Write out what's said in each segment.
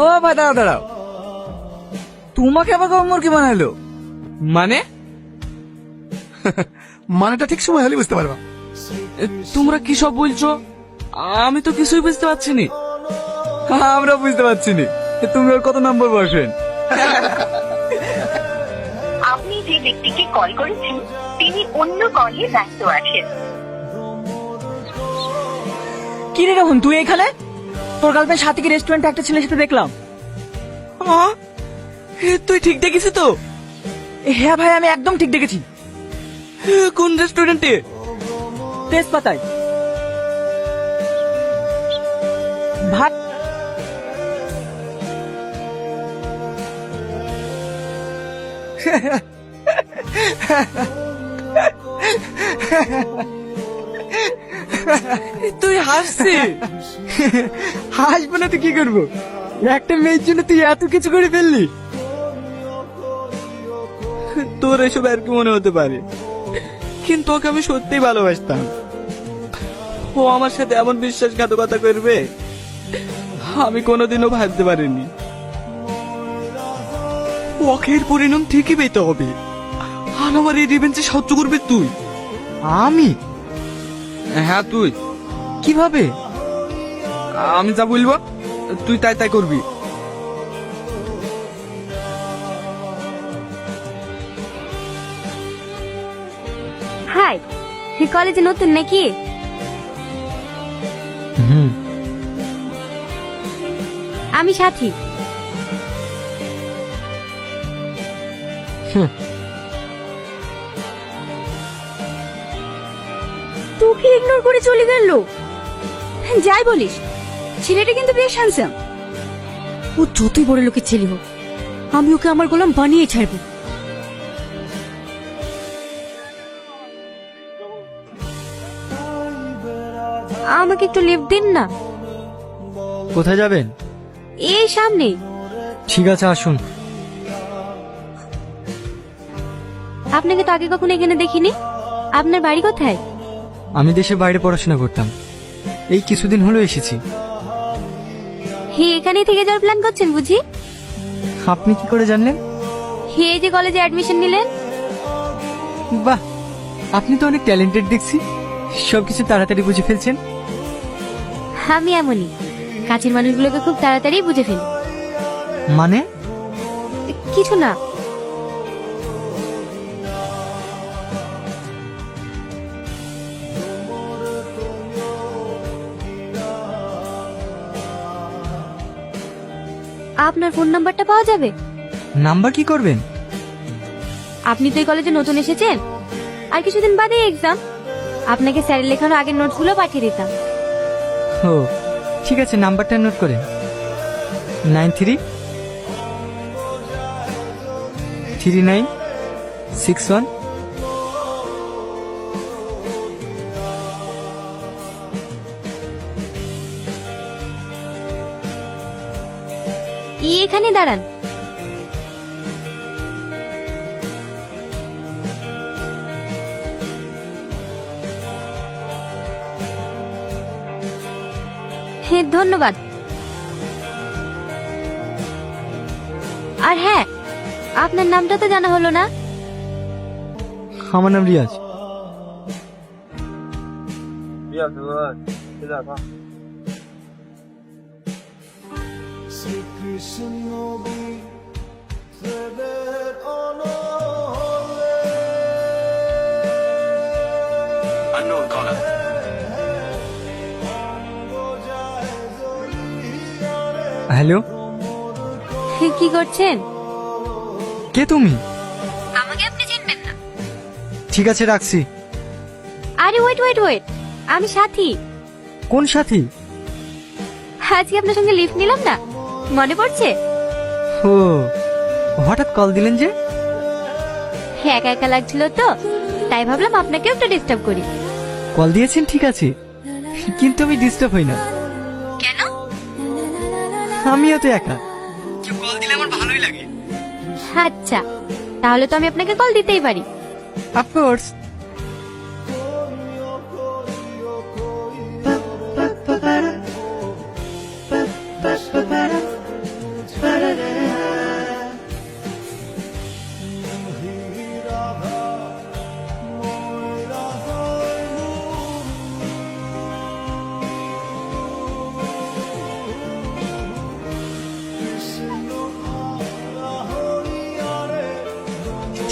ও ভাই দাঁড়াও দাঁড়াও, তোমাকে আবার কবে মুরগি বানাইলো? মানে মানেটা ঠিক সময় হলে বুঝতে পারবা। তোমরা কি সব বলছো? আমি তো কিছুই বুঝতে পারছি না। আমরা বুঝতে পারছি না, তুমি ওর কত নম্বর বসেন? আপনি যে ব্যক্তিকে কল করেছেন তিনি অন্য কলে ব্যস্ত আছেন। কি রে রোহন, তুই এখানে? তোর গার্লফ্রেন্ড সাথে কি রেস্টুরেন্টে একটা ছেলের সাথে দেখলাম। তুই ঠিক দেখেছি তো? হ্যাঁ ভাই, আমি একদম ঠিক দেখেছি। কোন রেস্টুরেন্টে? তেজপাতায়। ভাই তুই হাসছি? হাসবো না তো কি করবো? একটা মেয়ের জন্য তুই এত কিছু করে ফেললি। তোর এসব আর কি মনে হতে পারে, কিন্তু ওকে আমি সত্যিই ভালোবাসতাম। ও আমার সাথে এমন বিশ্বাসঘাতকতা করবে আমি কোনোদিনও ভাবতে পারিনি। ওকে এর পরিণাম ঠিকই পেতে হবে, আর আমার এই রিভেঞ্জে সাহায্য করবে তুই। আমি? হ্যাঁ তুই। কিভাবে? আমি যা বলবো তুই তাই তাই করবি। হাই, কলেজে নতুন নাকি? আমি সাথী। তোকে ইগনোর করে চলে গেল। যাই বলিস, ছেলেটা কিন্তু বেশ হ্যান্ডসাম। ও যতই বড় লোকের ছেলে হোক, আমি ওকে আমার গোলাম বানিয়ে ছাড়বো। আমাকে একটু লিফট দিন না। কোথায় যাবেন? এই সামনে। ঠিক আছে, আসুন। আপনাকে তো আগে কখনো এখানে দেখিনি। আপনার বাড়ি কোথায়? আমি দেশের বাইরে পড়াশোনা করতাম, এই কিছুদিন হলো এসেছি। হে, এখানেই থেকে যাওয়ার প্ল্যান করছেন বুঝি? আপনি কি করে জানলেন? হে, যে কলেজে অ্যাডমিশন নিলেন। বাহ, আপনি তো অনেক ট্যালেন্টেড দেখছি, সবকিছু তাড়াতাড়ি বুঝে ফেলছেন। আমি এমনই, কাছের মানুষগুলোকে খুব তাড়াতাড়ি বুঝে ফেলি। মানে? কিছু না। আপনার ফোন নাম্বারটা পাওয়া যাবে? নাম্বার কি করবেন? আপনি তো এই কলেজে নতুন এসেছেন, আর কিছুদিন বাদে এক্সাম। আপনাকে স্যারের লেখানো আগের নোটসগুলো পাঠিয়ে দিতাম। ও ঠিক আছে, নাম্বারটা নোট করেন। 933961। এখানে দাঁড়ান। হ্যাঁ, ধন্যবাদ। আর হ্যাঁ, আপনার নামটা তো জানা হলো না। আমার নাম রিয়াজ। হ্যালো, কি করছেন? কে তুমি? আমাকে আপনি চিনবেন না। ঠিক আছে, রাখছি। আরে ওয়েট ওয়েট ওয়েট, আমি সাথী। কোন সাথী? আজকে আপনার সঙ্গে লিফট নিলাম না, মনে পড়ছে? ও, হঠাৎ কল দিলেন যে? একা একা লাগছিল তো, তাই ভাবলাম আপনাকে একটু ডিস্টার্ব করি। কল দিয়েছেন ঠিক আছে, কিন্তু আমি ডিস্টার্ব হই না। কেন? আমিও তো একা, কেউ কল দিলে আমার ভালোই লাগে। আচ্ছা, তাহলে তো আমি আপনাকে কল দিতেই পারি। অফকোর্স।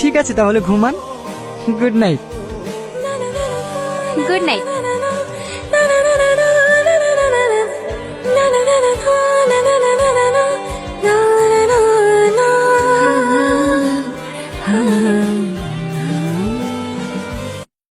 ঠিক আছে তাহলে ঘুমান। Good night. Good night.